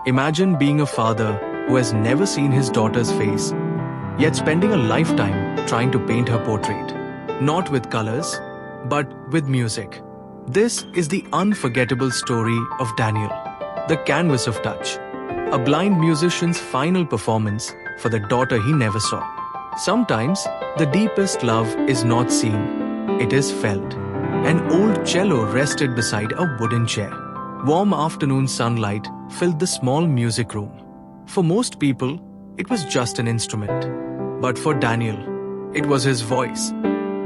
Imagine being a father who has never seen his daughter's face, yet spending a lifetime trying to paint her portrait. Not with colors, but with music. This is the unforgettable story of Daniel, the canvas of touch, a blind musician's final performance for the daughter he never saw. Sometimes, the deepest love is not seen, it is felt. An old cello rested beside a wooden chair. Warm afternoon sunlight filled the small music room. For most people, it was just an instrument. But for Daniel, it was his voice.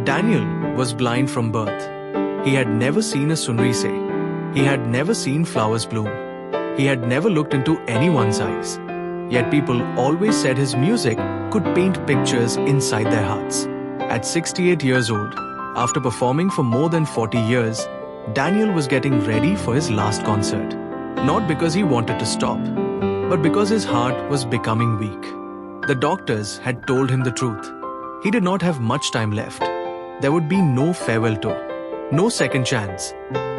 Daniel was blind from birth. He had never seen a sunrise. He had never seen flowers bloom. He had never looked into anyone's eyes. Yet people always said his music could paint pictures inside their hearts. At 68 years old, after performing for more than 40 years, Daniel was getting ready for his last concert. Not because he wanted to stop, but because his heart was becoming weak. The doctors had told him the truth. He did not have much time left. There would be no farewell tour, no second chance,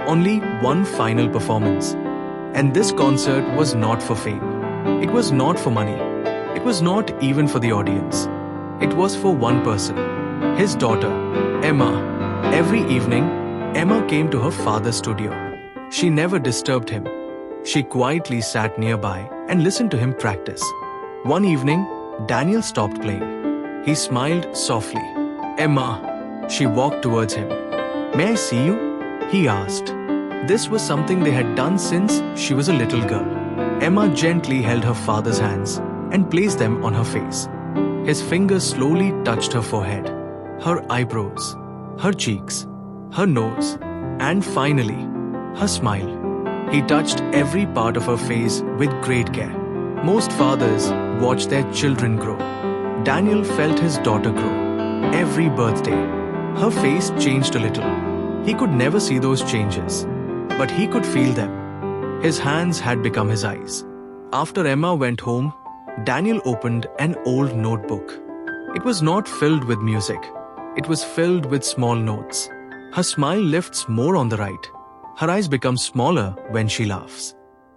only one final performance. And this concert was not for fame. It was not for money. It was not even for the audience. It was for one person, his daughter, Emma. Every evening, Emma came to her father's studio. She never disturbed him. She quietly sat nearby and listened to him practice. One evening, Daniel stopped playing. He smiled softly. Emma, she walked towards him. May I see you? He asked. This was something they had done since she was a little girl. Emma gently held her father's hands and placed them on her face. His fingers slowly touched her forehead, her eyebrows, her cheeks, her nose, and finally, her smile. He touched every part of her face with great care. Most fathers watch their children grow. Daniel felt his daughter grow. Every birthday, her face changed a little. He could never see those changes, but he could feel them. His hands had become his eyes. After Emma went home, Daniel opened an old notebook. It was not filled with music. It was filled with small notes. Her smile lifts more on the right. Her eyes become smaller when she laughs.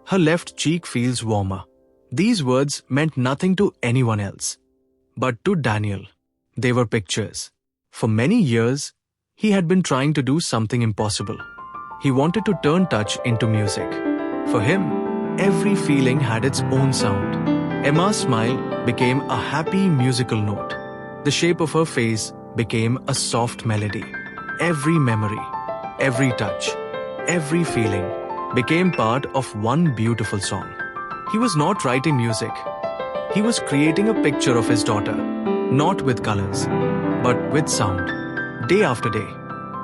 Her left cheek feels warmer. These words meant nothing to anyone else. But to Daniel, they were pictures. For many years, he had been trying to do something impossible. He wanted to turn touch into music. For him, every feeling had its own sound. Emma's smile became a happy musical note. The shape of her face became a soft melody. Every memory, every touch, every feeling became part of one beautiful song. He was not writing music. He was creating a picture of his daughter, not with colors, but with sound. Day after day,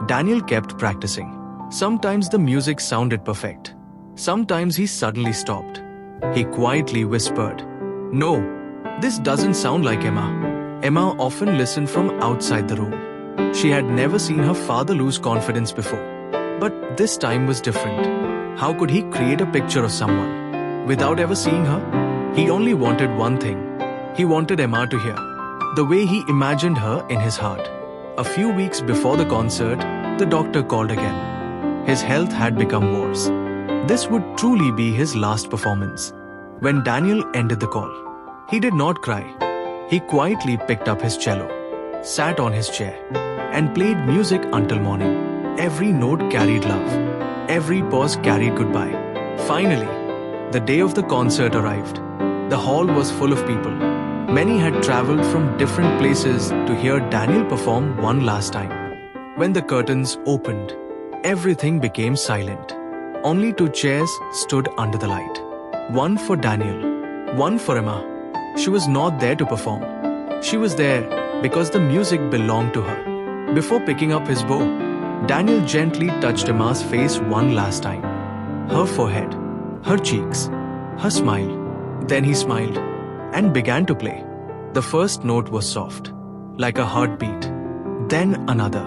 Daniel kept practicing. Sometimes the music sounded perfect. Sometimes he suddenly stopped. He quietly whispered, "No, this doesn't sound like Emma." Emma often listened from outside the room. She had never seen her father lose confidence before. But this time was different. How could he create a picture of someone without ever seeing her? He only wanted one thing. He wanted Emma to hear, the way he imagined her in his heart. A few weeks before the concert, the doctor called again. His health had become worse. This would truly be his last performance. When Daniel ended the call, he did not cry. He quietly picked up his cello, sat on his chair, and played music until morning. Every note carried love. Every pause carried goodbye. Finally, the day of the concert arrived. The hall was full of people. Many had traveled from different places to hear Daniel perform one last time. When the curtains opened, everything became silent. Only two chairs stood under the light. One for Daniel, one for Emma. She was not there to perform. She was there because the music belonged to her. Before picking up his bow, Daniel gently touched Emma's face one last time. Her forehead, her cheeks, her smile. Then he smiled and began to play. The first note was soft, like a heartbeat. Then another,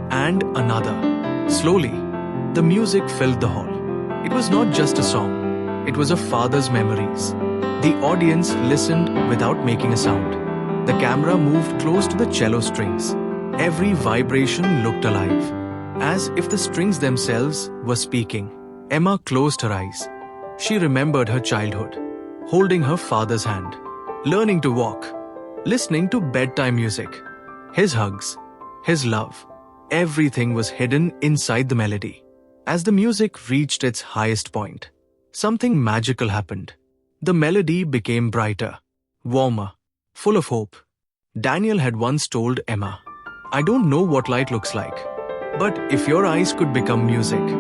and another. Slowly, the music filled the hall. It was not just a song. It was a father's memories. The audience listened without making a sound. The camera moved close to the cello strings. Every vibration looked alive, as if the strings themselves were speaking. Emma closed her eyes. She remembered her childhood. holding her father's hand, learning to walk, listening to bedtime music, his hugs, his love. Everything was hidden inside the melody. As the music reached its highest point, something magical happened. The melody became brighter, warmer, full of hope. Daniel had once told Emma, "I don't know what light looks like, but if your eyes could become music,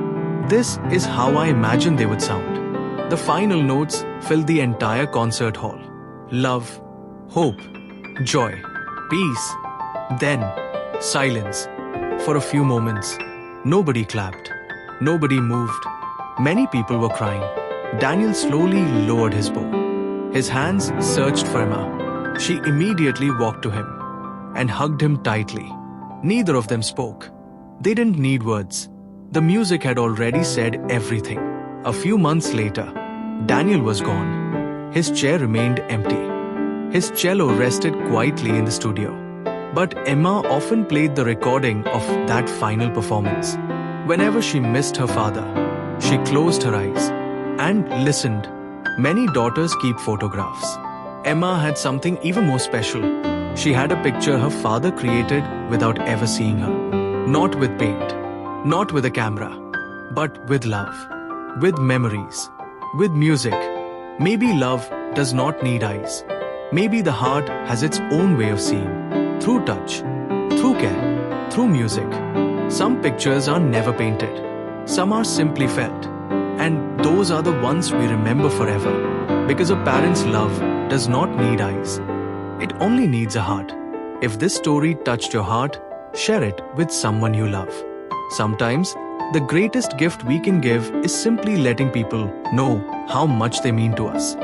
this is how I imagine they would sound." The final notes filled the entire concert hall. Love, hope, joy, peace. Then, silence. For a few moments, nobody clapped. Nobody moved. Many people were crying. Daniel slowly lowered his bow. His hands searched for Emma. She immediately walked to him and hugged him tightly. Neither of them spoke. They didn't need words. The music had already said everything. A few months later, Daniel was gone. His chair remained empty. His cello rested quietly in the studio. But Emma often played the recording of that final performance. Whenever she missed her father, she closed her eyes and listened. Many daughters keep photographs. Emma had something even more special. She had a picture her father created without ever seeing her. Not with paint, not with a camera, but with love, with memories, with music. Maybe love does not need eyes. Maybe the heart has its own way of seeing. Through touch, through care, through music. Some pictures are never painted. Some are simply felt. And those are the ones we remember forever. Because a parent's love does not need eyes. It only needs a heart. If this story touched your heart, share it with someone you love. Sometimes, the greatest gift we can give is simply letting people know how much they mean to us.